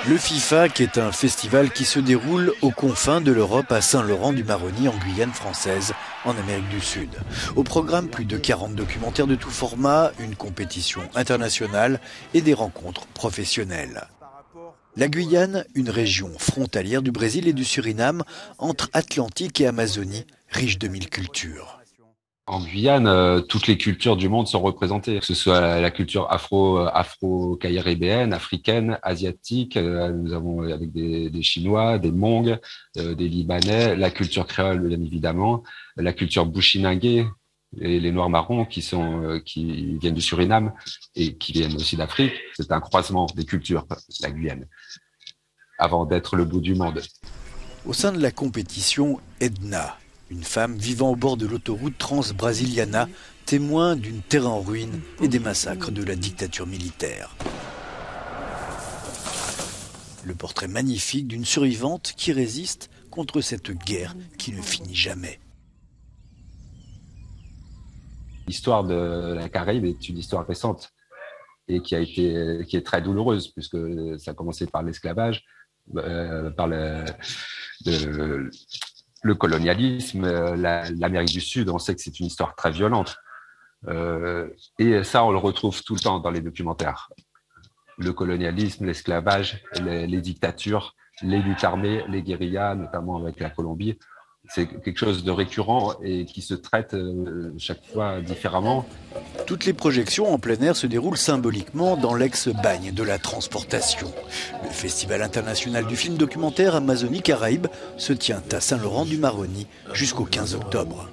Le FIFAC est un festival qui se déroule aux confins de l'Europe à Saint-Laurent-du-Maroni en Guyane française, en Amérique du Sud. Au programme, plus de 40 documentaires de tout format, une compétition internationale et des rencontres professionnelles. La Guyane, une région frontalière du Brésil et du Suriname, entre Atlantique et Amazonie, riche de 1000 cultures. En Guyane, toutes les cultures du monde sont représentées, que ce soit la culture afro-caribéenne, africaine, asiatique. Nous avons avec des Chinois, des Hmongs, des Libanais, la culture créole bien évidemment, la culture bushinangé et les Noirs marrons qui viennent du Suriname et qui viennent aussi d'Afrique. C'est un croisement des cultures, la Guyane, avant d'être le bout du monde. Au sein de la compétition, Edna, une femme vivant au bord de l'autoroute Trans-Brasiliana, témoin d'une terre en ruine et des massacres de la dictature militaire. Le portrait magnifique d'une survivante qui résiste contre cette guerre qui ne finit jamais. L'histoire de la Caraïbe est une histoire récente et qui est très douloureuse puisque ça a commencé par l'esclavage, par le colonialisme, l'Amérique du Sud. On sait que c'est une histoire très violente. Et ça, on le retrouve tout le temps dans les documentaires. Le colonialisme, l'esclavage, les dictatures, les luttes armées, les guérillas, notamment avec la Colombie. C'est quelque chose de récurrent et qui se traite chaque fois différemment. Toutes les projections en plein air se déroulent symboliquement dans l'ex-bagne de la transportation. Le Festival international du film documentaire Amazonie Caraïbes se tient à Saint-Laurent-du-Maroni jusqu'au 15 octobre.